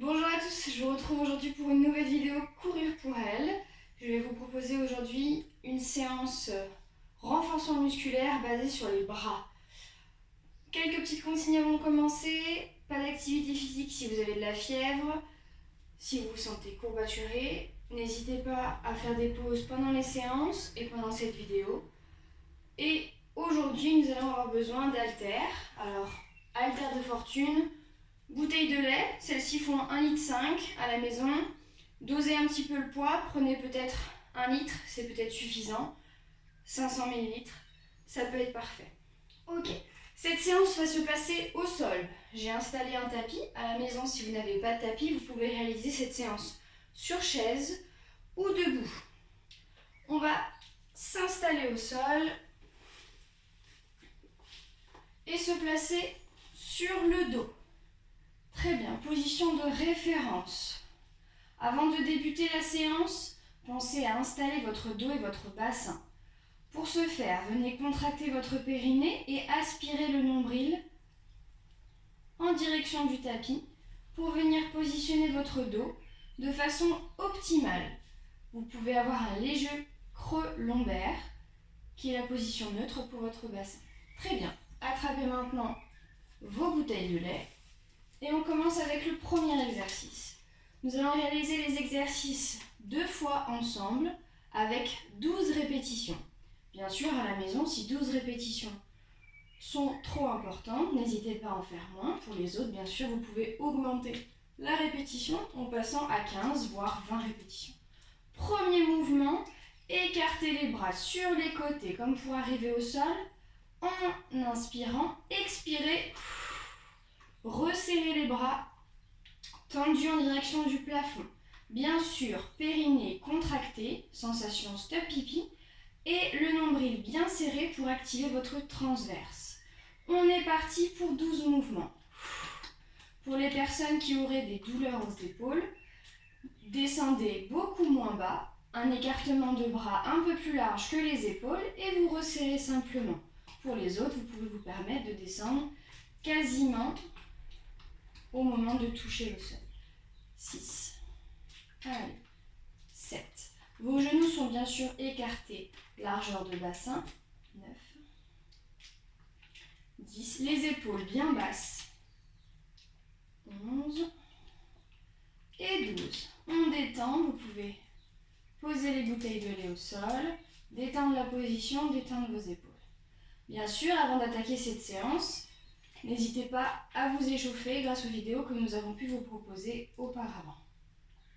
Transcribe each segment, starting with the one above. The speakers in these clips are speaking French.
Bonjour à tous, je vous retrouve aujourd'hui pour une nouvelle vidéo Courir pour elle. Je vais vous proposer aujourd'hui une séance renforcement musculaire basée sur les bras. Quelques petites consignes avant de commencer. Pas d'activité physique si vous avez de la fièvre, si vous vous sentez courbaturé. N'hésitez pas à faire des pauses pendant les séances et pendant cette vidéo. Et aujourd'hui, nous allons avoir besoin d'haltères. Alors, haltères de fortune, bouteille de lait, celles-ci font 1,5 litre à la maison. Dosez un petit peu le poids, prenez peut-être 1 litre, c'est peut-être suffisant. 500 ml, ça peut être parfait. Ok, cette séance va se passer au sol. J'ai installé un tapis. À la maison, si vous n'avez pas de tapis, vous pouvez réaliser cette séance sur chaise ou debout. On va s'installer au sol et se placer sur le dos. Très bien, position de référence. Avant de débuter la séance, pensez à installer votre dos et votre bassin. Pour ce faire, venez contracter votre périnée et aspirer le nombril en direction du tapis pour venir positionner votre dos de façon optimale. Vous pouvez avoir un léger creux lombaire qui est la position neutre pour votre bassin. Très bien, attrapez maintenant vos bouteilles de lait. Et on commence avec le premier exercice. Nous allons réaliser les exercices 2 fois ensemble avec 12 répétitions. Bien sûr, à la maison, si 12 répétitions sont trop importantes, n'hésitez pas à en faire moins. Pour les autres, bien sûr, vous pouvez augmenter la répétition en passant à 15 voire 20 répétitions. Premier mouvement, écartez les bras sur les côtés comme pour arriver au sol. En inspirant, expirez. Resserrez les bras, tendus en direction du plafond. Bien sûr, périnée contracté, sensation stop pipi, et le nombril bien serré pour activer votre transverse. On est parti pour 12 mouvements. Pour les personnes qui auraient des douleurs aux épaules, descendez beaucoup moins bas, un écartement de bras un peu plus large que les épaules et vous resserrez simplement. Pour les autres, vous pouvez vous permettre de descendre quasiment au moment de toucher le sol. 6. Allez. 7. Vos genoux sont bien sûr écartés, largeur de bassin. 9. 10. Les épaules bien basses. 11. Et 12. On détend, vous pouvez poser les bouteilles de lait au sol, détendre la position, détendre vos épaules. Bien sûr, avant d'attaquer cette séance, n'hésitez pas à vous échauffer grâce aux vidéos que nous avons pu vous proposer auparavant.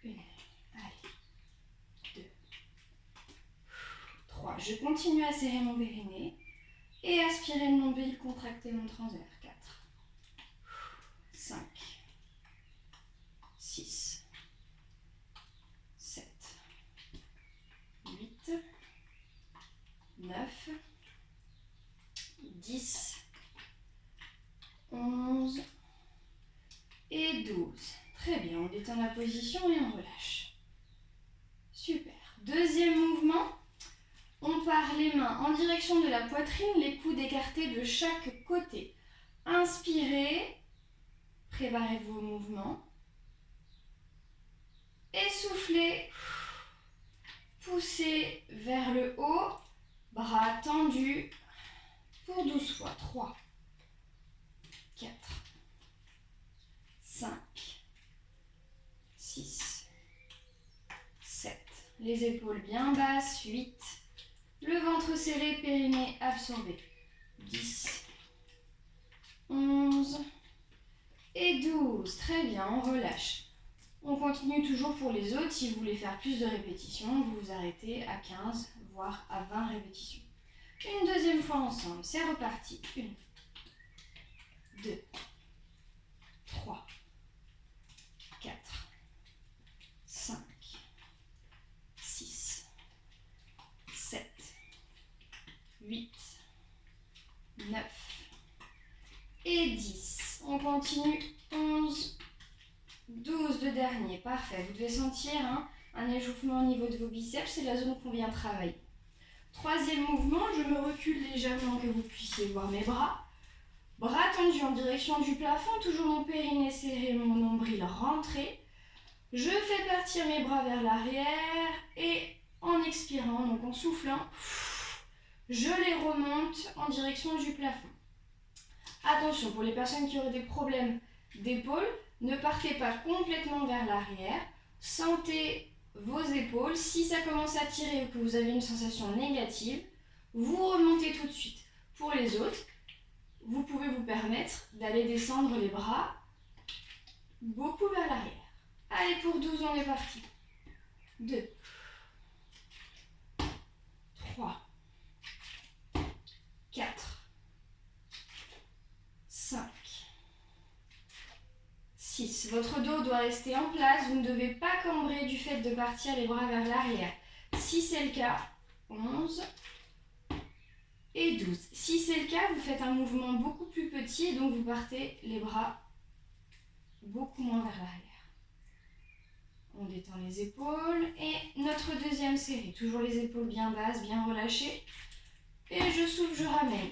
1, allez, 2, 3. Je continue à serrer mon périnée et aspirer le nombril, contracter mon transverse. 4, 5, 6, 7, 8, 9, 10, 11 et 12. Très bien, on détend la position et on relâche. Super. Deuxième mouvement, on part les mains en direction de la poitrine, les coudes écartés de chaque côté. Inspirez, préparez vos mouvements. Et soufflez, poussez vers le haut, bras tendus pour 12 fois. 3, 4, 5, 6, 7. Les épaules bien basses. 8. Le ventre serré, périnée absorbé. 10, 11 et 12. Très bien, on relâche. On continue toujours pour les autres. Si vous voulez faire plus de répétitions, vous vous arrêtez à 15, voire à 20 répétitions. Une deuxième fois ensemble, c'est reparti. 1, 2, 3, 4, 5, 6, 7, 8, 9 et 10. On continue. 11, 12 de dernier. Parfait. Vous devez sentir un échauffement au niveau de vos biceps. C'est la zone qu'on vient travailler. Troisième mouvement, je me recule légèrement que vous puissiez voir mes bras. Bras tendus en direction du plafond, toujours mon périnée serré, mon nombril rentré. Je fais partir mes bras vers l'arrière et en expirant, donc en soufflant, je les remonte en direction du plafond. Attention, pour les personnes qui auraient des problèmes d'épaule, ne partez pas complètement vers l'arrière. Sentez vos épaules. Si ça commence à tirer ou que vous avez une sensation négative, vous remontez tout de suite. Pour les autres, vous pouvez vous permettre d'aller descendre les bras beaucoup vers l'arrière. Allez, pour 12, on est parti. 2, 3, 4, 5, 6. Votre dos doit rester en place. Vous ne devez pas cambrer du fait de partir les bras vers l'arrière. Si c'est le cas, 11 et 12. Si c'est le cas, vous faites un mouvement beaucoup plus petit et donc vous partez les bras beaucoup moins vers l'arrière. On détend les épaules et notre deuxième série. Toujours les épaules bien basses, bien relâchées. Et je souffle, je ramène.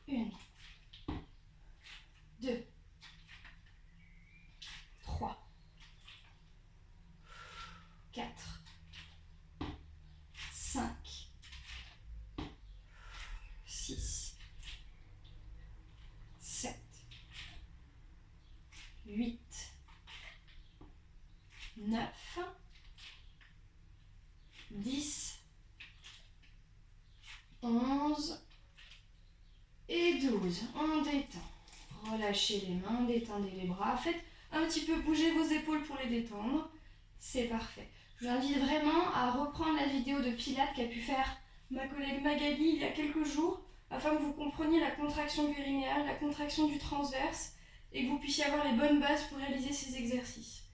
1, 2, 3, 4, 5, 6, 7, 8, 9, 10, 11 et 12. On détend. Relâchez les mains, détendez les bras. Faites un petit peu bouger vos épaules pour les détendre. C'est parfait. Je vous invite vraiment à reprendre la vidéo de Pilates qu'a pu faire ma collègue Magali il y a quelques jours, afin que vous compreniez la contraction périnéale, la contraction du transverse, et que vous puissiez avoir les bonnes bases pour réaliser ces exercices.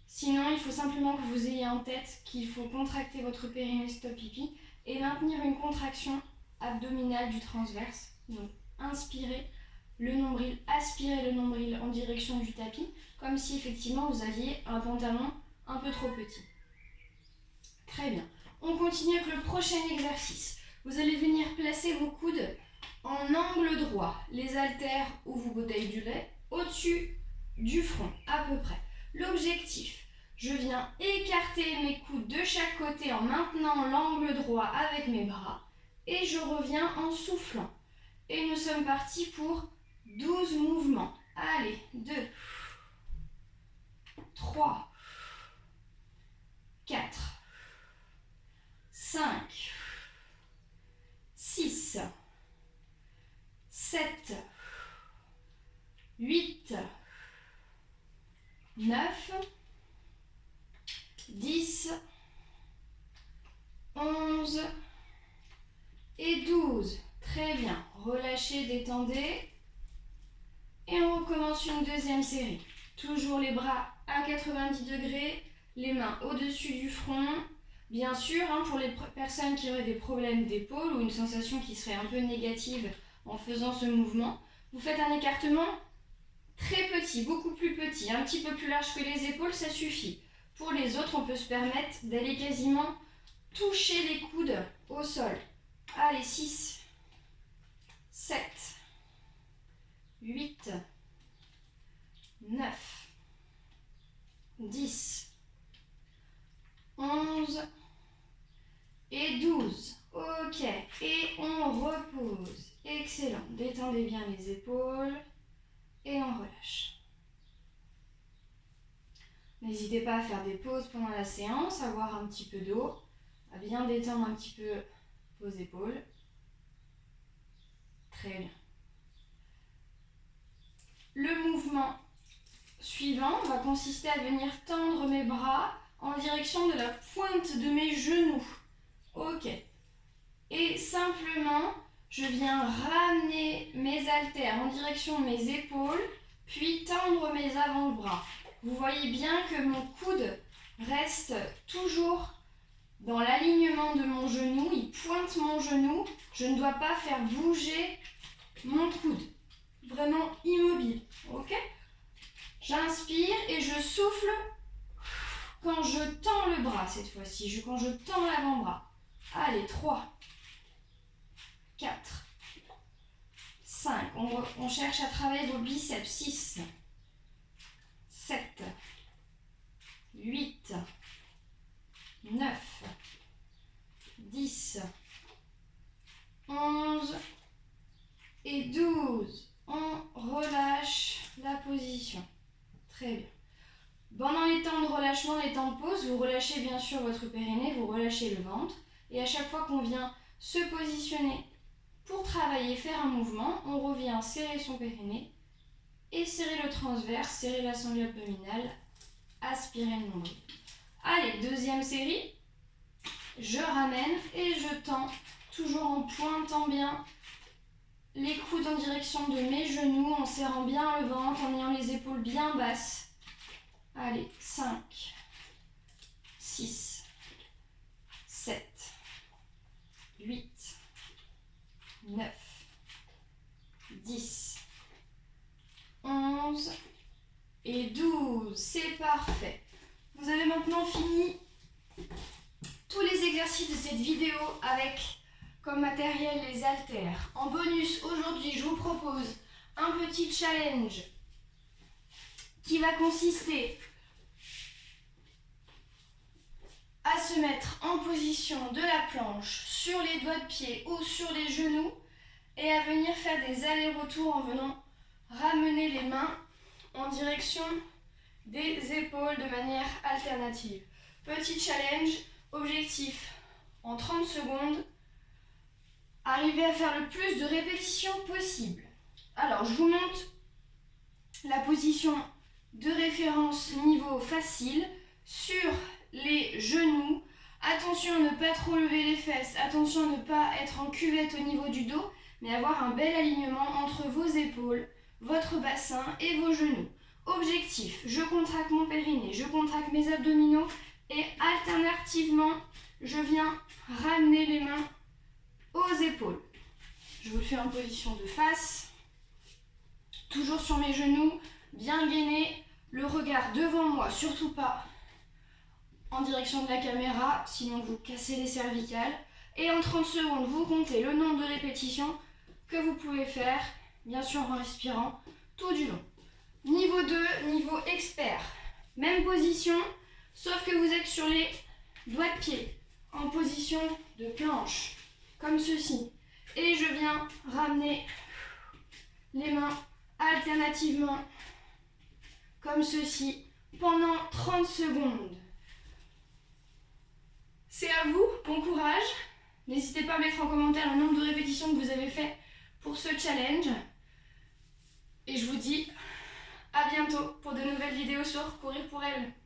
Sinon, il faut simplement que vous ayez en tête qu'il faut contracter votre périnée stop pipi et maintenir une contraction abdominale du transverse. Donc, inspirez le nombril, aspirez le nombril en direction du tapis, comme si effectivement vous aviez un pantalon un peu trop petit. Très bien. On continue avec le prochain exercice. Vous allez venir placer vos coudes en angle droit, les haltères ou vos bouteilles du lait, au-dessus du front, à peu près. L'objectif, je viens écarter mes coudes de chaque côté en maintenant l'angle droit avec mes bras et je reviens en soufflant. Et nous sommes partis pour 12 mouvements. Allez, 2, 3, 4, 5, 6, 7, 8, 9, 10, 11 et 12. Très bien. Relâchez, détendez. Et on recommence une deuxième série. Toujours les bras à 90 degrés, les mains au-dessus du front. Bien sûr, pour les personnes qui auraient des problèmes d'épaule ou une sensation qui serait un peu négative en faisant ce mouvement, vous faites un écartement très petit, beaucoup plus petit, un petit peu plus large que les épaules, ça suffit. Pour les autres, on peut se permettre d'aller quasiment toucher les coudes au sol. Allez, 6, 7, 8, 9, 10, 11 et 12. Ok, et on repose. Excellent. Détendez bien les épaules et on relâche. N'hésitez pas à faire des pauses pendant la séance, à boire un petit peu d'eau, à bien détendre un petit peu vos épaules. Très bien. Le mouvement suivant va consister à venir tendre mes bras en direction de la pointe de mes genoux. Ok. Et simplement, je viens ramener mes haltères en direction de mes épaules, puis tendre mes avant-bras. Vous voyez bien que mon coude reste toujours dans l'alignement de mon genou, il pointe mon genou. Je ne dois pas faire bouger mon coude. Vraiment immobile. Ok ? J'inspire et je souffle quand je tends le bras cette fois-ci, quand je tends l'avant-bras. Allez, 3, 4, 5. On cherche à travailler vos biceps. 6, 7, 8, 9, 10, 11 et 12. On relâche la position. Très bien. Pendant les temps de relâchement, les temps de pause, vous relâchez bien sûr votre périnée, vous relâchez le ventre. Et à chaque fois qu'on vient se positionner pour travailler, faire un mouvement, on revient serrer son périnée et serrer le transverse, serrer la sangle abdominale, aspirer le nombril. Allez, deuxième série. Je ramène et je tends, toujours en pointant bien les coudes en direction de mes genoux, en serrant bien le ventre, en ayant les épaules bien basses. Allez, 5, 6, 7, 8, 9, 10, 11 et 12. C'est parfait. Vous avez maintenant fini tous les exercices de cette vidéo avec comme matériel les haltères. En bonus, aujourd'hui, je vous propose un petit challenge qui va consister à se mettre en position de la planche sur les doigts de pied ou sur les genoux et à venir faire des allers-retours en venant ramener les mains en direction des épaules de manière alternative. Petit challenge, objectif en 30 secondes, arriver à faire le plus de répétitions possible. Alors, je vous montre la position de référence niveau facile sur les genoux. Attention à ne pas trop lever les fesses, attention à ne pas être en cuvette au niveau du dos, mais avoir un bel alignement entre vos épaules, votre bassin et vos genoux. Objectif, je contracte mon périnée, je contracte mes abdominaux et alternativement, je viens ramener les mains aux épaules. Je vous le fais en position de face, toujours sur mes genoux, bien gainé, le regard devant moi, surtout pas en direction de la caméra, sinon vous cassez les cervicales. Et en 30 secondes, vous comptez le nombre de répétitions que vous pouvez faire, bien sûr en respirant tout du long. Niveau 2, niveau expert. Même position, sauf que vous êtes sur les doigts de pied, en position de planche, comme ceci. Et je viens ramener les mains alternativement, comme ceci, pendant 30 secondes. C'est à vous, bon courage. N'hésitez pas à mettre en commentaire le nombre de répétitions que vous avez fait pour ce challenge. Et je vous dis à bientôt pour de nouvelles vidéos sur Courir pour elle.